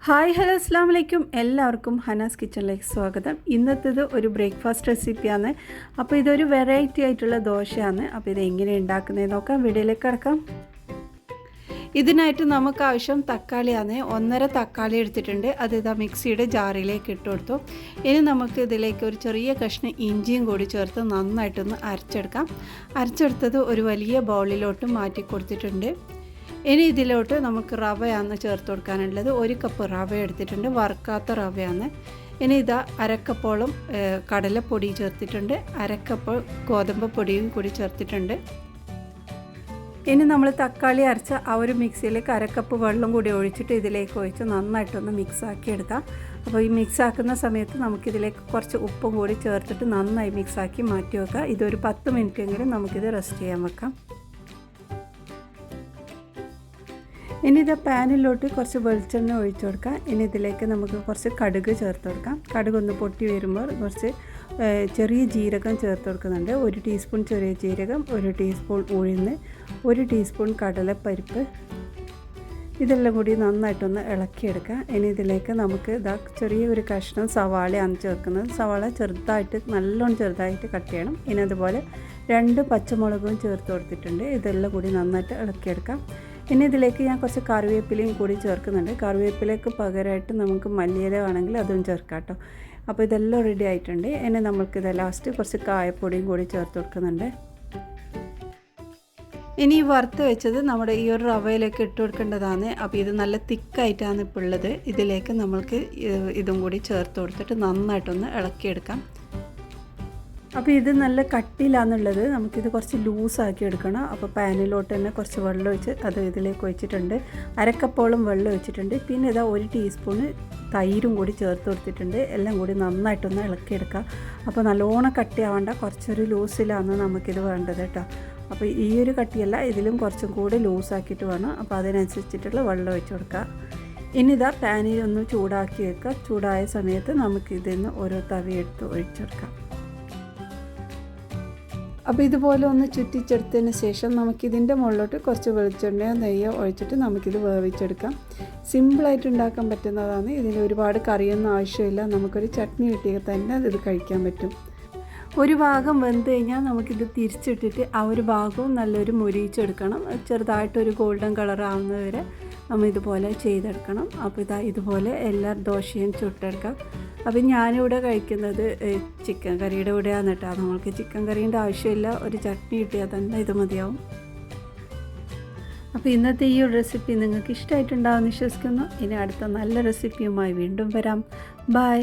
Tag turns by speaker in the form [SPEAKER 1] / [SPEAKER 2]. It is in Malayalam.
[SPEAKER 1] ഹായ് ഹലോ അസ്സാം വലൈക്കും എല്ലാവർക്കും ഹനാസ് കിച്ചണിലേക്ക് സ്വാഗതം. ഇന്നത്തേത് ഒരു ബ്രേക്ക്ഫാസ്റ്റ് റെസിപ്പിയാണ്. അപ്പോൾ ഇതൊരു വെറൈറ്റി ആയിട്ടുള്ള ദോശയാണ്. അപ്പോൾ ഇത് എങ്ങനെ ഉണ്ടാക്കുന്നത് നോക്കാം. വീഡിയോയിലേക്ക് കിടക്കാം. ഇതിനായിട്ട് നമുക്ക് ആവശ്യം തക്കാളിയാണ്. 1.5 തക്കാളി എടുത്തിട്ടുണ്ട്. അത് ഇതാ മിക്സിയുടെ ജാറിലേക്ക് ഇട്ട് കൊടുത്തു. ഇനി നമുക്ക് ഇതിലേക്ക് ഒരു ചെറിയ കഷ്ണം ഇഞ്ചിയും കൂടി ചേർത്ത് നന്നായിട്ടൊന്ന് അരച്ചെടുക്കാം. അരച്ചെടുത്തത് ഒരു വലിയ ബൗളിലോട്ട് മാറ്റി കൊടുത്തിട്ടുണ്ട്. ഇനി ഇതിലോട്ട് നമുക്ക് റവയാണ് ചേർത്ത് കൊടുക്കാനുള്ളത്. 1 കപ്പ് റവ എടുത്തിട്ടുണ്ട്, വറുക്കാത്ത റവയാണ്. ഇനി ഇതാ അരക്കപ്പോളം കടലപ്പൊടി ചേർത്തിട്ടുണ്ട്, അരക്കപ്പ് ഗോതമ്പ് പൊടിയും കൂടി ചേർത്തിട്ടുണ്ട്. ഇനി നമ്മൾ തക്കാളി അരച്ച ആ ഒരു മിക്സിയിലേക്ക് അരക്കപ്പ് വെള്ളം കൂടി ഒഴിച്ചിട്ട് ഇതിലേക്ക് ഒഴിച്ച് നന്നായിട്ടൊന്ന് മിക്സാക്കി എടുക്കാം. അപ്പോൾ ഈ മിക്സാക്കുന്ന സമയത്ത് നമുക്കിതിലേക്ക് കുറച്ച് ഉപ്പും കൂടി ചേർത്തിട്ട് നന്നായി മിക്സാക്കി മാറ്റി വെക്കാം. ഇതൊരു 10 മിനിറ്റെങ്കിലും നമുക്കിത് റെസ്റ്റ് ചെയ്യാൻ വെക്കാം. ഇനി ഇത് പാനിലോട്ട് കുറച്ച് വെളിച്ചെണ്ണ ഒഴിച്ചു കൊടുക്കാം. ഇനി ഇതിലേക്ക് നമുക്ക് കുറച്ച് കടുക് ചേർത്ത് കൊടുക്കാം. കടുക് ഒന്ന് പൊട്ടി വരുമ്പോൾ കുറച്ച് ചെറിയ ജീരകം ചേർത്ത് കൊടുക്കുന്നുണ്ട്. 1 ടീസ്പൂൺ ചെറിയ ജീരകം, 1 ടീസ്പൂൺ ഉഴുന്ന്, 1 ടീസ്പൂൺ കടലപ്പരിപ്പ്, ഇതെല്ലാം കൂടി നന്നായിട്ടൊന്ന് ഇളക്കിയെടുക്കാം. ഇനി ഇതിലേക്ക് നമുക്ക് ചെറിയൊരു കഷ്ണം സവാളയാണ് ചേർക്കുന്നത്. സവാള ചെറുതായിട്ട് നല്ലോണം ചെറുതായിട്ട് കട്ട് ചെയ്യണം. ഇനി അതുപോലെ 2 പച്ചമുളകും ചേർത്ത് കൊടുത്തിട്ടുണ്ട്. ഇതെല്ലാം കൂടി നന്നായിട്ട് ഇളക്കിയെടുക്കാം. ഇനി ഇതിലേക്ക് ഞാൻ കുറച്ച് കറിവേപ്പിലയും കൂടി ചേർക്കുന്നുണ്ട്. കറിവേപ്പിലയ്ക്ക് പകരമായിട്ട് നമുക്ക് മല്ലിയില വേണമെങ്കിൽ അതും ചേർക്കാം കേട്ടോ. അപ്പോൾ ഇതെല്ലാം റെഡി ആയിട്ടുണ്ട്. ഇനി നമുക്കിത് ലാസ്റ്റ് കുറച്ച് കായപ്പൊടിയും കൂടി ചേർത്ത് കൊടുക്കുന്നുണ്ട്. ഇനി ഈ വറുത്ത് വെച്ചത് നമ്മുടെ ഈ ഒരു റവയിലേക്ക് ഇട്ട് കൊടുക്കേണ്ടതാണ്. അപ്പോൾ ഇത് നല്ല തിക്കായിട്ടാണ് ഇപ്പോൾ ഉള്ളത്. ഇതിലേക്ക് നമ്മൾക്ക് ഇതും കൂടി ചേർത്ത് കൊടുത്തിട്ട് നന്നായിട്ടൊന്ന് ഇളക്കിയെടുക്കാം. അപ്പോൾ ഇത് നല്ല കട്ടിയിലാണെന്നുള്ളത്, നമുക്കിത് കുറച്ച് ലൂസാക്കി എടുക്കണം. അപ്പോൾ പാനിലോട്ട് തന്നെ കുറച്ച് വെള്ളം ഒഴിച്ച് അത് ഇതിലേക്ക് ഒഴിച്ചിട്ടുണ്ട്. അരക്കപ്പോളം വെള്ളം ഒഴിച്ചിട്ടുണ്ട്. പിന്നെ ഇതാ 1 ടീസ്പൂണ് തൈരും കൂടി ചേർത്ത് കൊടുത്തിട്ടുണ്ട്. എല്ലാം കൂടി നന്നായിട്ടൊന്ന് ഇളക്കിയെടുക്കുക. അപ്പോൾ നല്ലോണം കട്ടിയാവേണ്ട, കുറച്ചൊരു ലൂസിലാണ് നമുക്കിത് വേണ്ടത് കേട്ടോ. അപ്പോൾ ഈ ഒരു കട്ടിയല്ല, ഇതിലും കുറച്ചും കൂടി ലൂസാക്കിയിട്ട് വേണം. അപ്പോൾ അതിനനുസരിച്ചിട്ടുള്ള വെള്ളം ഒഴിച്ച് കൊടുക്കുക. ഇനി ഇതാ പാനിൽ ഒന്ന് ചൂടാക്കി വെക്കുക. ചൂടായ സമയത്ത് നമുക്കിതിന്ന് ഓരോ തവിയെടുത്ത് ഒഴിച്ചെടുക്കാം. അപ്പോൾ ഇതുപോലെ ഒന്ന് ചുറ്റിച്ചെടുത്തതിന് ശേഷം നമുക്കിതിൻ്റെ മുകളിലോട്ട് കുറച്ച് വെളിച്ചെണ്ണയോ നെയ്യോ ഒഴിച്ചിട്ട് നമുക്കിത് വേവിച്ചെടുക്കാം. സിമ്പിളായിട്ട് ഉണ്ടാക്കാൻ പറ്റുന്നതാണ്. ഇതിന് ഒരുപാട് കറിയൊന്നും ആവശ്യമില്ല. നമുക്കൊരു ചട്നി കിട്ടിയാൽ തന്നെ ഇത് കഴിക്കാൻ പറ്റും. ഒരു ഭാഗം വെന്ത് കഴിഞ്ഞാൽ നമുക്കിത് തിരിച്ചിട്ടിട്ട് ആ ഒരു ഭാഗവും നല്ലൊരു മുരിയിച്ചെടുക്കണം. ചെറുതായിട്ടൊരു ഗോൾഡൻ കളർ ആവുന്നവരെ നമ്മൾ ഇതുപോലെ ചെയ്തെടുക്കണം. അപ്പോൾ ഇതുപോലെ എല്ലാ ദോശയും ചുട്ടെടുക്കാം. അപ്പം ഞാനിവിടെ കഴിക്കുന്നത് ചിക്കൻ കറിയുടെ കൂടെയാണ് കേട്ടോ. നമ്മൾക്ക് ചിക്കൻ കറീൻ്റെ ആവശ്യമില്ല, ഒരു ചട്നി കിട്ടിയാൽ തന്നെ ഇത് മതിയാവും. അപ്പോൾ ഇന്നത്തെ ഈ ഒരു റെസിപ്പി നിങ്ങൾക്ക് ഇഷ്ടമായിട്ടുണ്ടാകുമെന്ന് വിശ്വസിക്കുന്നു. ഇനി അടുത്ത നല്ല റെസിപ്പിയുമായി വീണ്ടും വരാം. ബൈ.